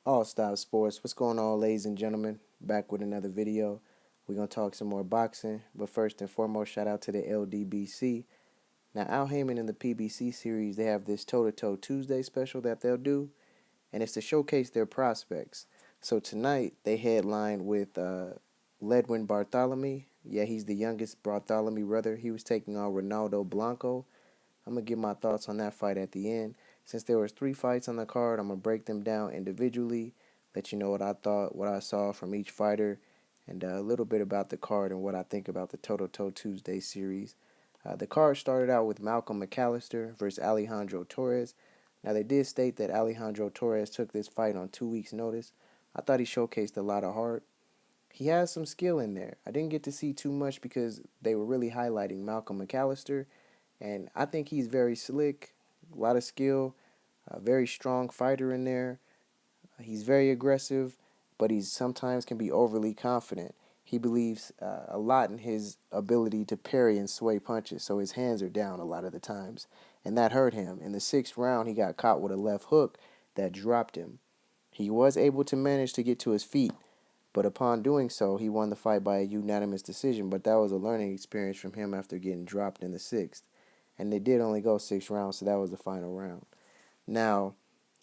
All Style Sports. What's going on, ladies and gentlemen? Back with another video. We're going to talk some more boxing, but first and foremost, shout out to the LDBC. Now, Al Heyman in the PBC series, they have this Toe Tuesday special that they'll do, and it's to showcase their prospects. So tonight, they headline with Ledwin Barthelemy. Yeah, he's the youngest Bartholomew brother. He was taking on Ronaldo Blanco. I'm going to give my thoughts on that fight at the end. Since there was 3 fights on the card, I'm going to break them down individually, let you know what I thought, what I saw from each fighter, and a little bit about the card and what I think about the Toe Tuesday series. The card started out with Malcolm McAllister versus Alejandro Torres. Now, they did state that Alejandro Torres took this fight on 2 weeks' notice. I thought he showcased a lot of heart. He has some skill in there. I didn't get to see too much because they were really highlighting Malcolm McAllister, and I think he's very slick, a lot of skill, a very strong fighter in there. He's very aggressive, but he sometimes can be overly confident. He believes a lot in his ability to parry and sway punches, so his hands are down a lot of the times, and that hurt him. In the 6th round, he got caught with a left hook that dropped him. He was able to manage to get to his feet, but upon doing so, he won the fight by a unanimous decision, but that was a learning experience from him after getting dropped in the 6th. And they did only go 6 rounds, so that was the final round. Now,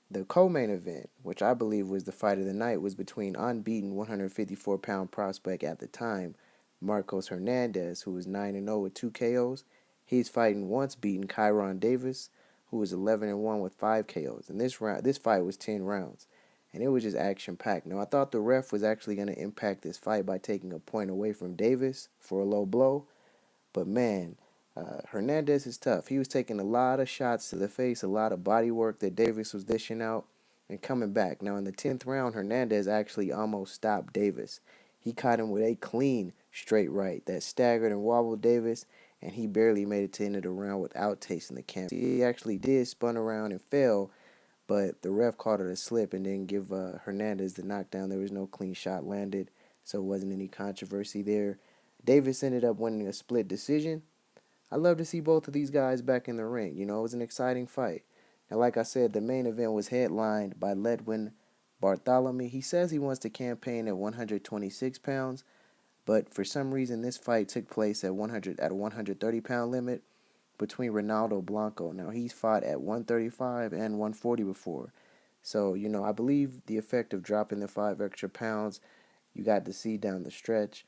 the co-main event, which I believe was the fight of the night, was between unbeaten 154-pound prospect at the time, Marcos Hernandez, who was 9-0 with 2 KOs. He's fighting once beaten Kyron Davis, who was 11-1 with 5 KOs. And this fight was 10 rounds, and it was just action-packed. Now, I thought the ref was actually going to impact this fight by taking a point away from Davis for a low blow, but man, Hernandez is tough. He was taking a lot of shots to the face, a lot of body work that Davis was dishing out and coming back. Now, in the 10th round, Hernandez actually almost stopped Davis. He caught him with a clean straight right that staggered and wobbled Davis, and he barely made it to the end of the round without tasting the canvas. He actually did spun around and fell, but the ref called it a slip and didn't give Hernandez the knockdown. There was no clean shot landed, so it wasn't any controversy there. Davis ended up winning a split decision. I love to see both of these guys back in the ring. You know, it was an exciting fight. And like I said, the main event was headlined by Ledwin Barthelemy. He says he wants to campaign at 126 pounds, but for some reason this fight took place at a 130-pound limit between Ronaldo Blanco. Now, he's fought at 135 and 140 before. So, you know, I believe the effect of dropping the 5 extra pounds you got to see down the stretch.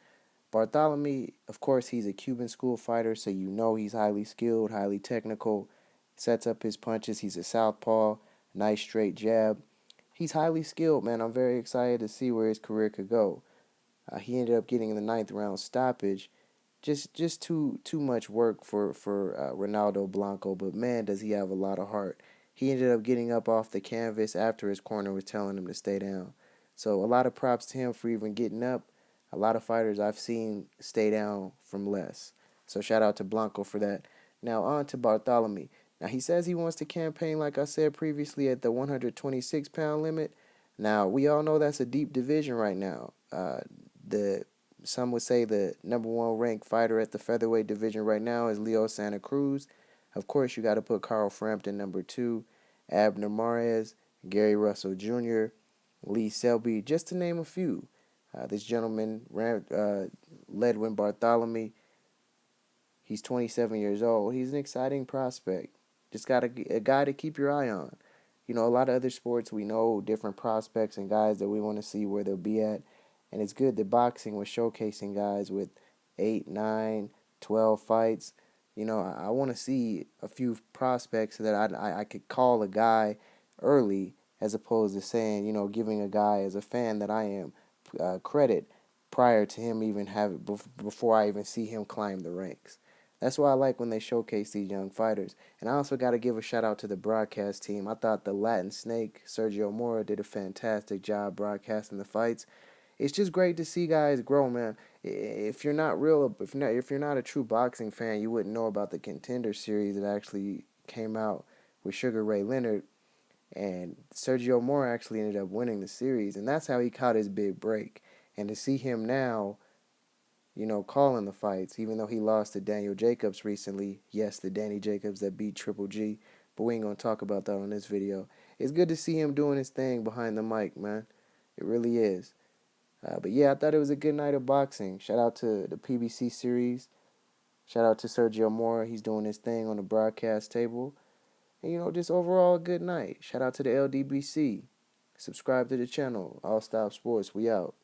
Barthelemy, of course, he's a Cuban school fighter, so you know he's highly skilled, highly technical, sets up his punches. He's a southpaw, nice straight jab. He's highly skilled, man. I'm very excited to see where his career could go. He ended up getting the 9th round stoppage. Just too much work for Ronaldo Blanco, but man, does he have a lot of heart. He ended up getting up off the canvas after his corner was telling him to stay down. So a lot of props to him for even getting up. A lot of fighters I've seen stay down from less. So shout out to Blanco for that. Now on to Barthelemy. Now he says he wants to campaign, like I said previously, at the 126-pound limit. Now we all know that's a deep division right now. Some would say the number 1 ranked fighter at the featherweight division right now is Leo Santa Cruz. Of course, you got to put Carl Frampton number 2, Abner Mares, Gary Russell Jr., Lee Selby, just to name a few. This gentleman, Ledwin Barthelemy, he's 27 years old. He's an exciting prospect. Just got a guy to keep your eye on. You know, a lot of other sports, we know different prospects and guys that we want to see where they'll be at. And it's good that boxing was showcasing guys with 8, 9, 12 fights. You know, I want to see a few prospects so that I could call a guy early as opposed to saying, you know, giving a guy as a fan that I am credit prior to him even before I even see him climb the ranks. That's why I like when they showcase these young fighters. And I also got to give a shout out to the broadcast team. I thought the Latin Snake, Sergio Mora, did a fantastic job broadcasting the fights. It's just great to see guys grow, man. If you're not if you're not a true boxing fan, you wouldn't know about the Contender series that actually came out with Sugar Ray Leonard, and Sergio Mora actually ended up winning the series, and that's how he caught his big break. And to see him now, you know, calling the fights, even though he lost to Daniel Jacobs recently. Yes, the Danny Jacobs that beat Triple G, but we ain't going to talk about that on this video. it's good to see him doing his thing behind the mic, man. It really is. But yeah, I thought it was a good night of boxing. Shout out to the PBC series. Shout out to Sergio Mora. He's doing his thing on the broadcast table. And, just overall a good night. Shout out to the LDBC. Subscribe to the channel. All Stop Sports. We out.